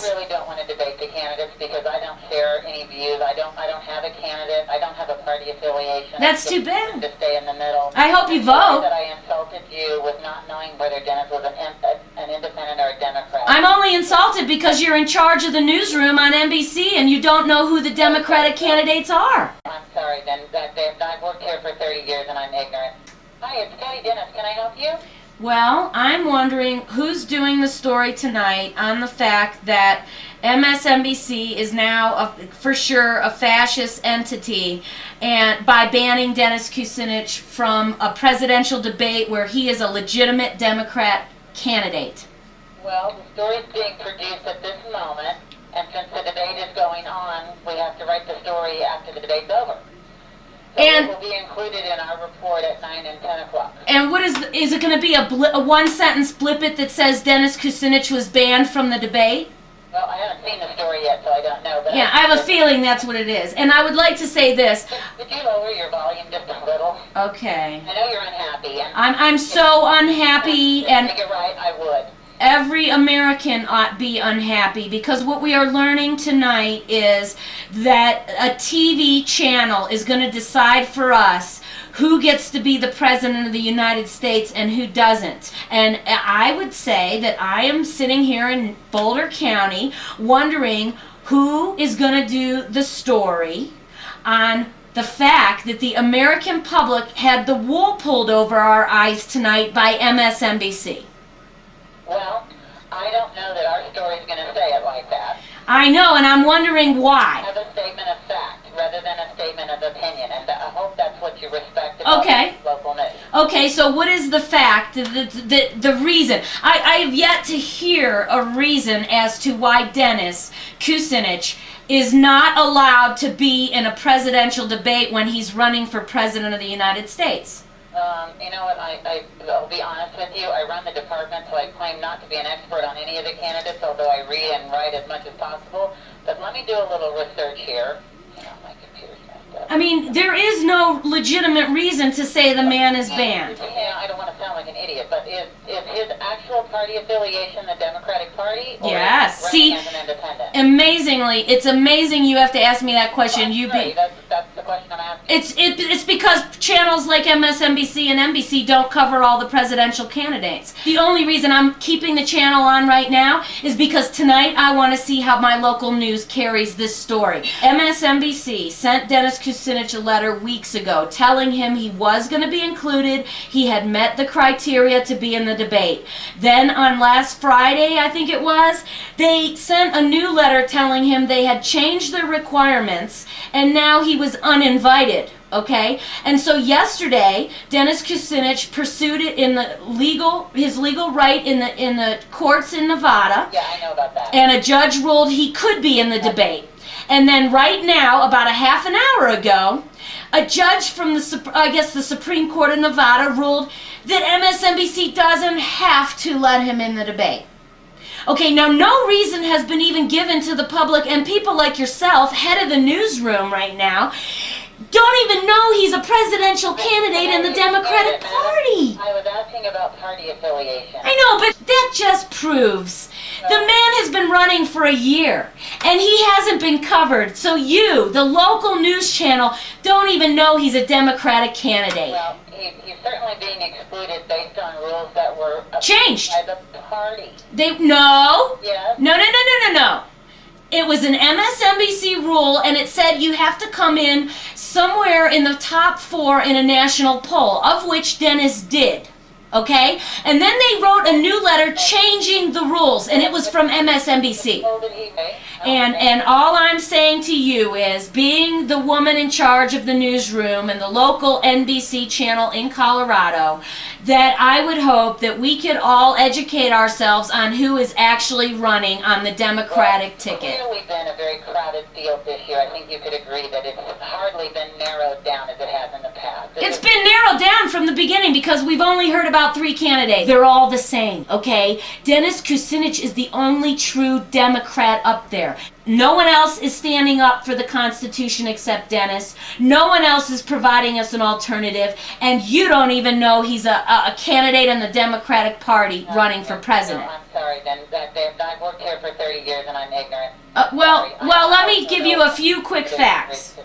I really don't want to debate the candidates because I don't share any views. I don't have a candidate. I don't have a party affiliation. That's too bad. To stay in the middle. I hope you vote. That I insulted you with not knowing whether Dennis was an independent or a Democrat. I'm only insulted because you're in charge of the newsroom on NBC and you don't know who the Democratic candidates are. I'm sorry, then. I've worked here for 30 years and I'm ignorant. Hi, it's Patty Dennis. Can I help you? Well, I'm wondering who's doing the story tonight on the fact that MSNBC is now for sure a fascist entity, and by banning Dennis Kucinich from a presidential debate where he is a legitimate Democrat candidate. Well, the story is being produced at this moment, and since the debate is going on, we have to write the story after the debate's over. So it will be included in our report at 9 and 10 o'clock. And what is it going to be a one-sentence blippet that says Dennis Kucinich was banned from the debate? Well, I haven't seen the story yet, so I don't know. But yeah, I have a feeling that's what it is. And I would like to say this. Could you lower your volume just a little? Okay. I know you're unhappy. And I'm so unhappy. And make it right, I would. Every American ought to be unhappy because what we are learning tonight is that a TV channel is going to decide for us who gets to be the President of the United States and who doesn't. And I would say that I am sitting here in Boulder County wondering who is going to do the story on the fact that the American public had the wool pulled over our eyes tonight by MSNBC. Well, I don't know that our story is going to say it like that. I know, and I'm wondering why. I have a statement of fact rather than a statement of opinion, and I hope that's what you respect about local news. Okay, so what is the fact, the reason? I have yet to hear a reason as to why Dennis Kucinich is not allowed to be in a presidential debate when he's running for President of the United States. You know what, I'll be honest with you, I run the department, so I claim not to be an expert on any of the candidates, although I read and write as much as possible. But let me do a little research here. My computer's messed up. I mean, there is no legitimate reason to say the man is banned. Yeah, I don't want to sound like an idiot, but is his actual party affiliation the Democratic Party? Or yes, is see, as an independent? Amazingly, it's amazing you have to ask me that question. That's the question I'm asking. It's because channels like MSNBC and NBC don't cover all the presidential candidates. The only reason I'm keeping the channel on right now is because tonight I want to see how my local news carries this story. MSNBC sent Dennis Kucinich a letter weeks ago telling him he was going to be included, he had met the criteria to be in the debate. Then on last Friday, I think it was, they sent a new letter telling him they had changed their requirements and now he was uninvited. Okay, and so yesterday, Dennis Kucinich pursued it in his legal right in the courts in Nevada. Yeah, I know about that. And a judge ruled he could be in the debate. And then right now, about a half an hour ago, a judge from the Supreme Court of Nevada ruled that MSNBC doesn't have to let him in the debate. Okay, now no reason has been even given to the public, and people like yourself, head of the newsroom right now, don't even know he's a presidential candidate in the Democratic Party. I was asking about party affiliation. I know, but that just proves the man has been running for a year, and he hasn't been covered. So you, the local news channel, don't even know he's a Democratic candidate. Well, he's certainly being excluded based on rules that were changed by the party. No. Yes. No. It was an MSNBC rule, and it said you have to come in somewhere in the top 4 in a national poll, of which Dennis did. Okay? And then they wrote a new letter changing the rules, and it was from MSNBC. And all I'm saying to you is, being the woman in charge of the newsroom and the local NBC channel in Colorado, that I would hope that we could all educate ourselves on who is actually running on the Democratic ticket. It's clearly been a very crowded field this year. I think you could agree that it's hardly been narrowed down as it has in the past. It's been narrowed down from the beginning because we've only heard about about 3 candidates. They're all the same, okay? Dennis Kucinich is the only true Democrat up there. No one else is standing up for the Constitution except Dennis. No one else is providing us an alternative. And you don't even know he's a candidate in the Democratic Party running for president. No, I'm sorry, then. I've worked here for 30 years and I'm ignorant. Well, let me give you a few quick facts.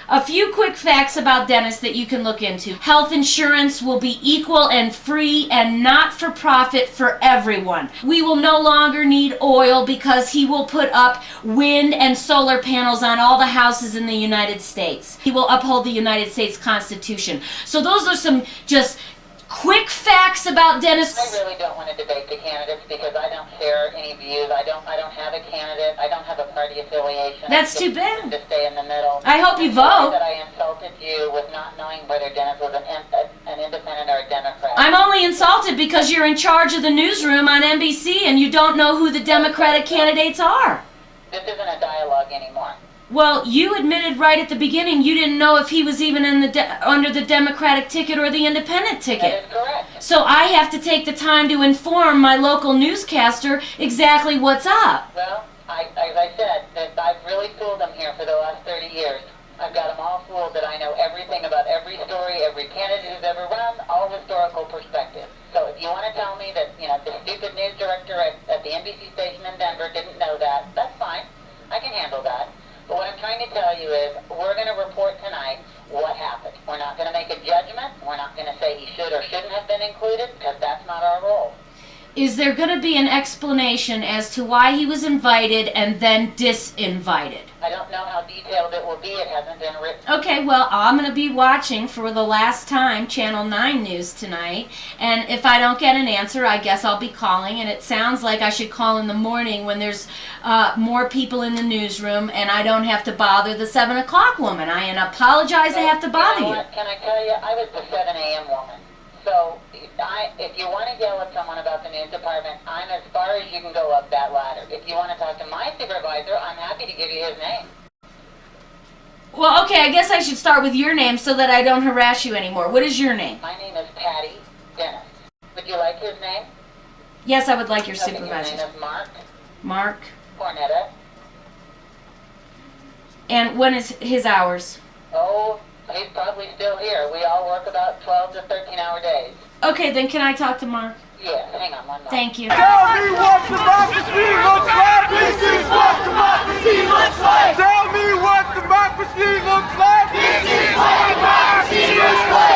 A few quick facts about Dennis that you can look into. Health insurance will be equal and free and not for profit for everyone. We will no longer need oil because he will put up wind and solar panels on all the houses in the United States. He will uphold the United States Constitution. So those are some just quick facts about Dennis. I really don't want to debate the candidates because I don't share any views. I don't have a candidate. I don't have a party affiliation. That's too bad. To stay in the middle. I hope you vote. That I insulted you with not knowing whether Dennis was an independent or a Democrat. I'm only insulted because you're in charge of the newsroom on NBC and you don't know who the Democratic candidates are. This isn't a dialogue anymore. Well, you admitted right at the beginning you didn't know if he was even in under the Democratic ticket or the independent ticket. That is correct. So I have to take the time to inform my local newscaster exactly what's up. Well, as I said, that I've really fooled them here for the last 30 years. I've got them all fooled that I know everything about every story, every candidate who's ever run, all historical perspectives. So if you want to tell me that, the stupid news director at the NBC station in Denver didn't know that, that's fine. I can handle that. But what I'm trying to tell you is we're going to report tonight what happened. We're not going to make a judgment. We're not going to say he should or shouldn't have been included because that's not our role. Is there going to be an explanation as to why he was invited and then disinvited? I don't know how detailed it will be. It hasn't been written. Okay, well, I'm going to be watching for the last time Channel 9 News tonight, and if I don't get an answer, I guess I'll be calling, and it sounds like I should call in the morning when there's more people in the newsroom, and I don't have to bother the 7 o'clock woman. I apologize I have to bother you. Can I tell you, I was the 7 a.m. woman. So if you want to yell at someone about the news department, I'm as far as you can go up that ladder. If you want to talk to my supervisor, I'm happy to give you his name. Well, okay, I guess I should start with your name so that I don't harass you anymore. What is your name? My name is Patty Dennis. Would you like his name? Yes, I would like your Okay, supervisor. his name is Mark. Mark. Cornetta. And when is his hours? Oh, he's probably still here. We all work about 12 to 13-hour days. Okay, then can I talk to Mark? Yes, hang on one moment. Thank you. Tell me what democracy looks like! This is what democracy looks like! Tell me what democracy looks like!